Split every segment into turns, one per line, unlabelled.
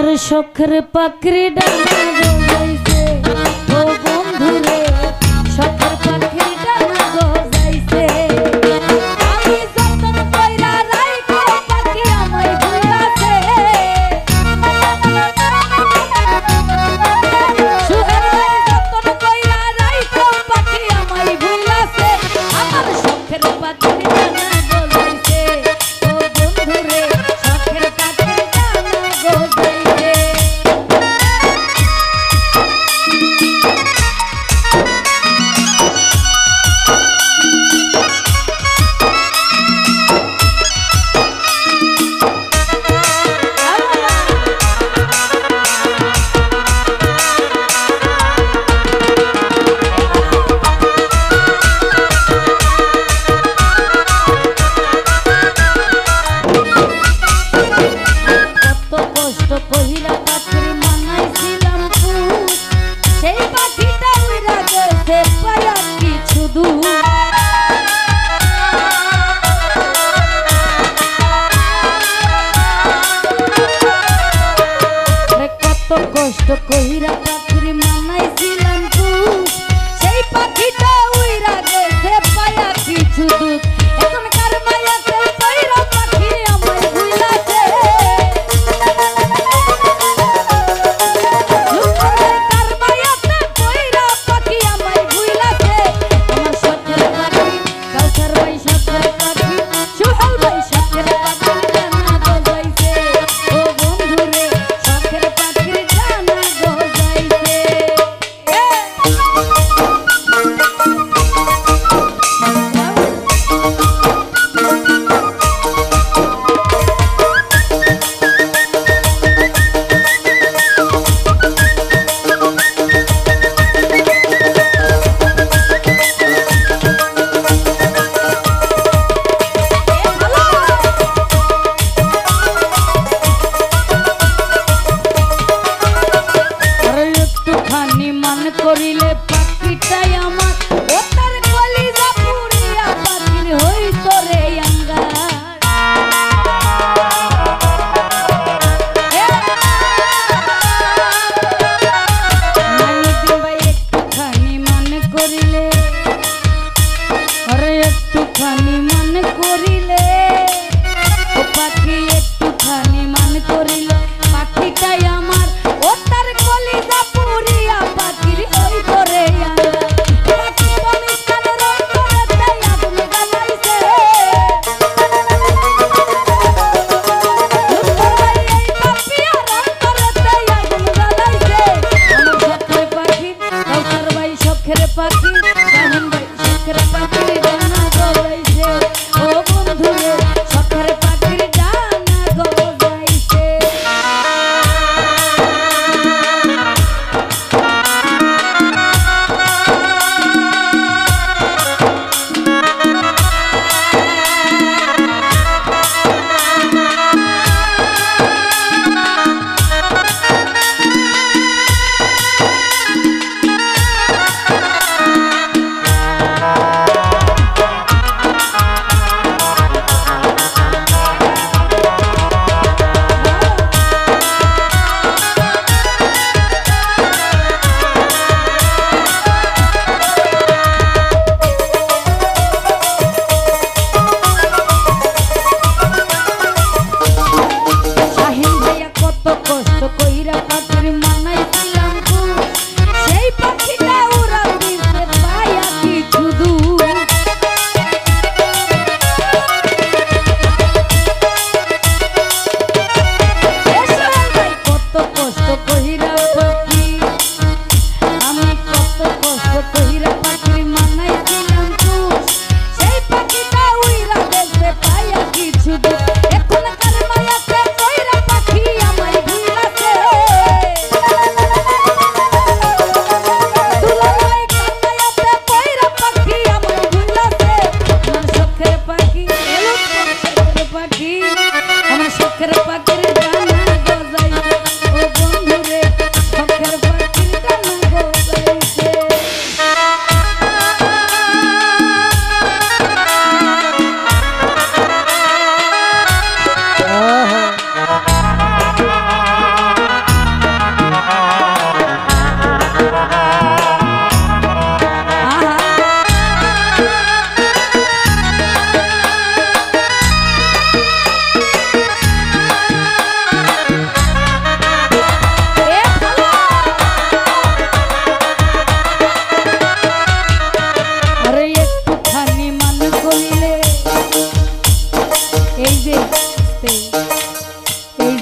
আমার শখের পাখরি ডানা গজাইছে ও বন্ধু রে শখের পাখরি ডানা গজাইছে আমি যতন কইরা রাইখো পাখি আমায় ভুলাছে সুহেল ভাই যতন কইরা রাইখো পাখি আমায় ভুলাছে আমার শখের পাখরি ডানা গজাইছে ও বন্ধু রে শখের পাখরি ডানা গজাইছে কষ্ট কইরা পাখরি মানাইছিলাম তুই সেই পাখিটা উইরা গেছে পায়া কিছু দুঃখ এখন কার মায়াতে কইরা পাখি আমায় ভুলাছে কার মায়াতে কইরা পাখি আমায় ভুলাছে আমার শখের পাখি কাউসার ভাই শখের পাখি সুহেল ভাই শখের পাখি ডানা গজাইছে ও বন্ধু রে শখের পাখি ডানা গজাইছে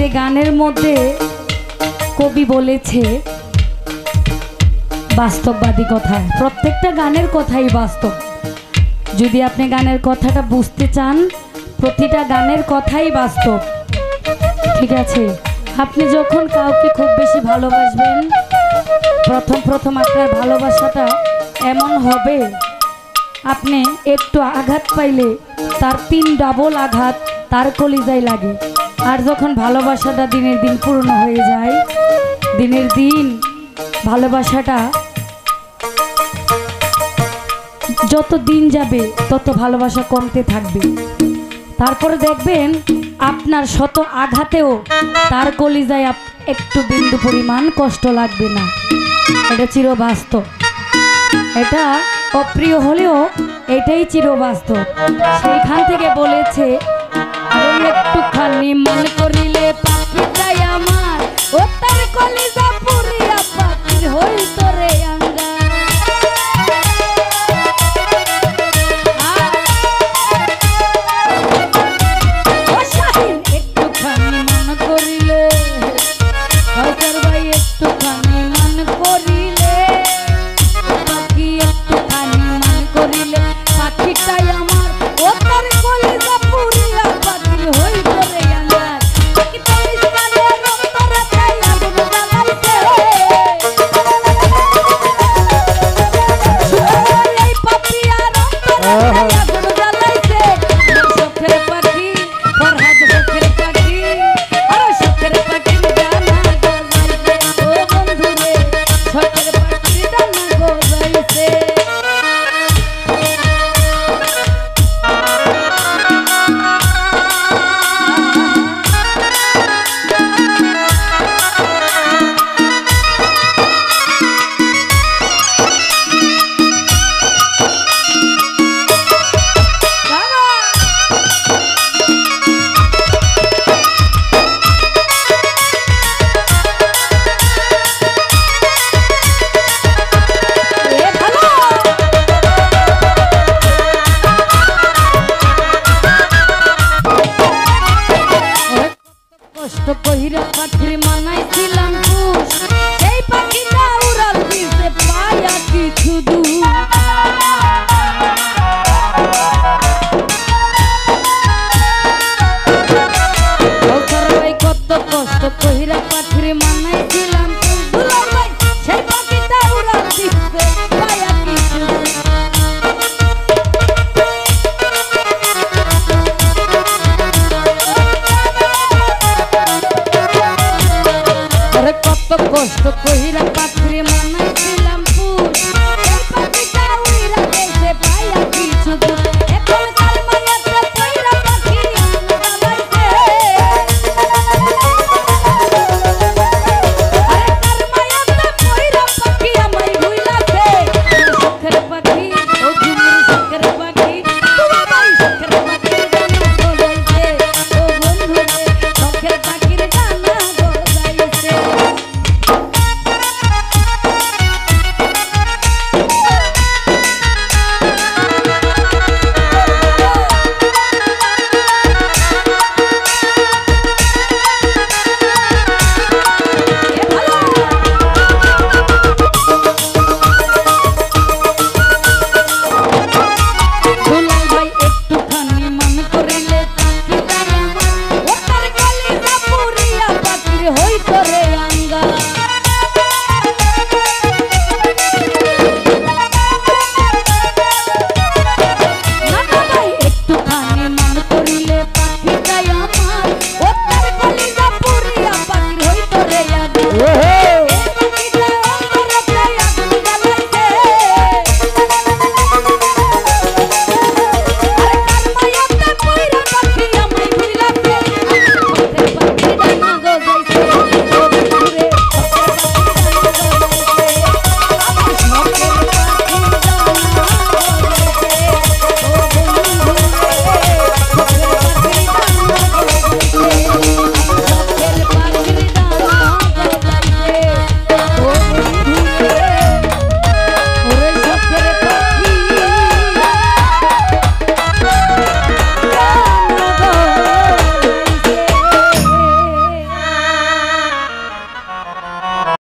যে গানের মধ্যে কবি বলেছে বাস্তববাদী কথা, প্রত্যেকটা গানের কথাই বাস্তব। যদি আপনি গানের কথাটা বুঝতে চান, প্রতিটা গানের কথাই বাস্তব। ঠিক আছে, আপনি যখন কাউকে খুব বেশি ভালোবাসবেন, প্রথম আপনার ভালোবাসাটা এমন হবে, আপনি একটু আঘাত পাইলে তার 3 ডাবল আঘাত তার কলিজায় লাগে। আর যখন ভালোবাসাটা দিনের দিন পূর্ণ হয়ে যায়, দিনের দিন ভালোবাসাটা যত দিন যাবে তত ভালোবাসা কমতে থাকবে। তারপরে দেখবেন আপনার শত আঘাতেও তার কলিজায় একটু বিন্দু পরিমাণ কষ্ট লাগবে না। এটা চিরবাস্তব, এটা অপ্রিয় হলেও এটাই চিরবাস্তব। সেইখান থেকে বলেছে, একটুখানি মন করিলে পাখিটাই আমার, ও তার কলিজা পুরিয়া পাখির হইত রে আঙ্গা। একটুখানি মন করিলে, ভাই একটুখানি মন করিলে পাখি, একটুখানি মন করিলে পাখিটাই আমার, ও তার কলিজা পুরিয়া পাখির হইত রে আঙ্গা। পাখি তাই গানে রক্তরে তাই আগুন জ্বালাইছে, এই পাপিয়া রক্তরে তাই আগুন জ্বালাইছে। শখের পাখি ফরহাদ, শখের পাখি আর শখের পাখির ডানা গজাইছে, ও বন্ধু রে শখের পাখির ডানা গজাইছে। কষ্ট কহিরা পাখির মানাইছিলাম খুশ, সেই পাখিটা উড়াল দিতে পায়া কিছু দূর। কত কষ্ট কহিরা পাখির মানাইছিলাম খুশ, সেই পাখিটা উড়াল দিতে পায়া কিছু দূর। কত কষ্ট কহিরা পাখি